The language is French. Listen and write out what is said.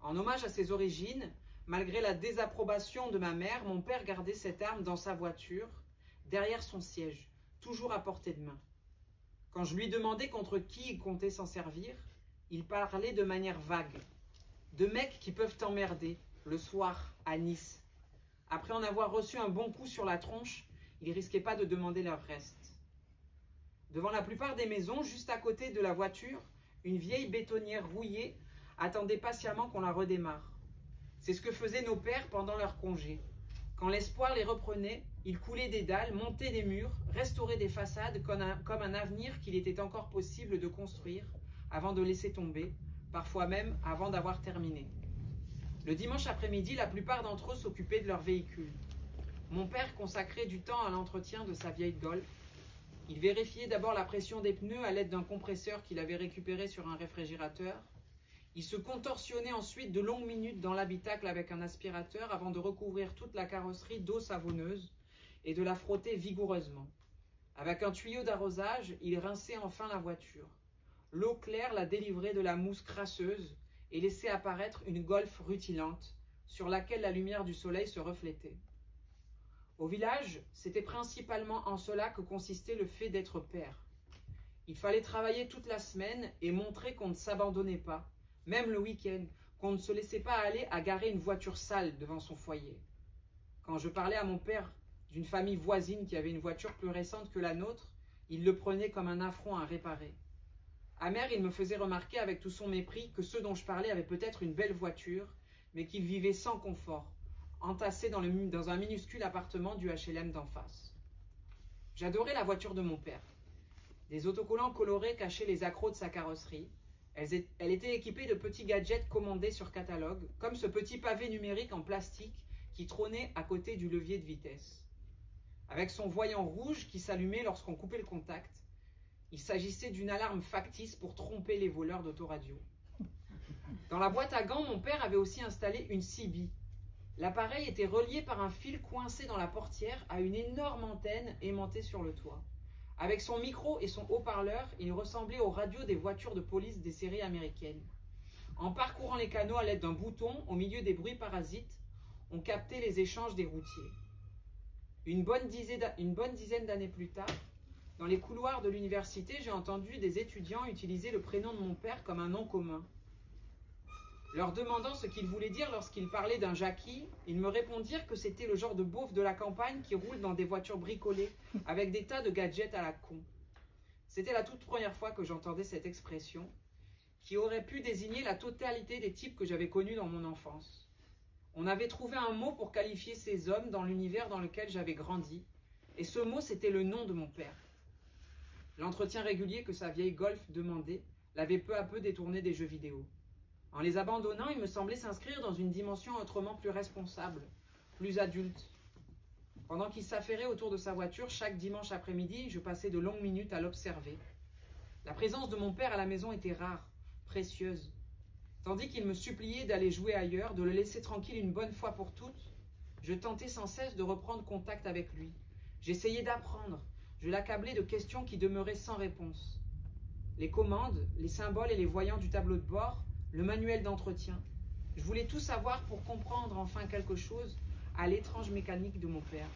En hommage à ses origines, malgré la désapprobation de ma mère, mon père gardait cette arme dans sa voiture, derrière son siège, toujours à portée de main. Quand je lui demandais contre qui il comptait s'en servir, il parlait de manière vague. De mecs qui peuvent t'emmerder, le soir, à Nice. Après en avoir reçu un bon coup sur la tronche, il ne risquait pas de demander leur reste. Devant la plupart des maisons, juste à côté de la voiture, une vieille bétonnière rouillée attendait patiemment qu'on la redémarre. C'est ce que faisaient nos pères pendant leur congé. Quand l'espoir les reprenait, ils coulaient des dalles, montaient des murs, restauraient des façades comme un avenir qu'il était encore possible de construire avant de laisser tomber, parfois même avant d'avoir terminé. Le dimanche après-midi, la plupart d'entre eux s'occupaient de leur véhicule. Mon père consacrait du temps à l'entretien de sa vieille Golf. Il vérifiait d'abord la pression des pneus à l'aide d'un compresseur qu'il avait récupéré sur un réfrigérateur. Il se contorsionnait ensuite de longues minutes dans l'habitacle avec un aspirateur avant de recouvrir toute la carrosserie d'eau savonneuse et de la frotter vigoureusement. Avec un tuyau d'arrosage, il rinçait enfin la voiture. L'eau claire la délivrait de la mousse crasseuse et laissait apparaître une Golf rutilante sur laquelle la lumière du soleil se reflétait. Au village, c'était principalement en cela que consistait le fait d'être père. Il fallait travailler toute la semaine et montrer qu'on ne s'abandonnait pas, même le week-end, qu'on ne se laissait pas aller à garer une voiture sale devant son foyer. Quand je parlais à mon père d'une famille voisine qui avait une voiture plus récente que la nôtre, il le prenait comme un affront à réparer. Amer, il me faisait remarquer avec tout son mépris que ceux dont je parlais avaient peut-être une belle voiture, mais qu'ils vivaient sans confort, entassés dans un minuscule appartement du HLM d'en face. J'adorais la voiture de mon père. Des autocollants colorés cachaient les accros de sa carrosserie. Elle était équipée de petits gadgets commandés sur catalogue, comme ce petit pavé numérique en plastique qui trônait à côté du levier de vitesse. Avec son voyant rouge qui s'allumait lorsqu'on coupait le contact, il s'agissait d'une alarme factice pour tromper les voleurs d'autoradio. Dans la boîte à gants, mon père avait aussi installé une CB. L'appareil était relié par un fil coincé dans la portière à une énorme antenne aimantée sur le toit. Avec son micro et son haut-parleur, il ressemblait aux radios des voitures de police des séries américaines. En parcourant les canaux à l'aide d'un bouton, au milieu des bruits parasites, on captait les échanges des routiers. Une bonne dizaine d'années plus tard, dans les couloirs de l'université, j'ai entendu des étudiants utiliser le prénom de mon père comme un nom commun. Leur demandant ce qu'il voulait dire lorsqu'il parlait d'un Jackie, ils me répondirent que c'était le genre de beauf de la campagne qui roule dans des voitures bricolées avec des tas de gadgets à la con. C'était la toute première fois que j'entendais cette expression, qui aurait pu désigner la totalité des types que j'avais connus dans mon enfance. On avait trouvé un mot pour qualifier ces hommes dans l'univers dans lequel j'avais grandi, et ce mot c'était le nom de mon père. L'entretien régulier que sa vieille Golf demandait l'avait peu à peu détourné des jeux vidéo. En les abandonnant, il me semblait s'inscrire dans une dimension autrement plus responsable, plus adulte. Pendant qu'il s'affairait autour de sa voiture, chaque dimanche après-midi, je passais de longues minutes à l'observer. La présence de mon père à la maison était rare, précieuse. Tandis qu'il me suppliait d'aller jouer ailleurs, de le laisser tranquille une bonne fois pour toutes, je tentais sans cesse de reprendre contact avec lui. J'essayais d'apprendre, je l'accablais de questions qui demeuraient sans réponse. Les commandes, les symboles et les voyants du tableau de bord, le manuel d'entretien. Je voulais tout savoir pour comprendre enfin quelque chose à l'étrange mécanique de mon père.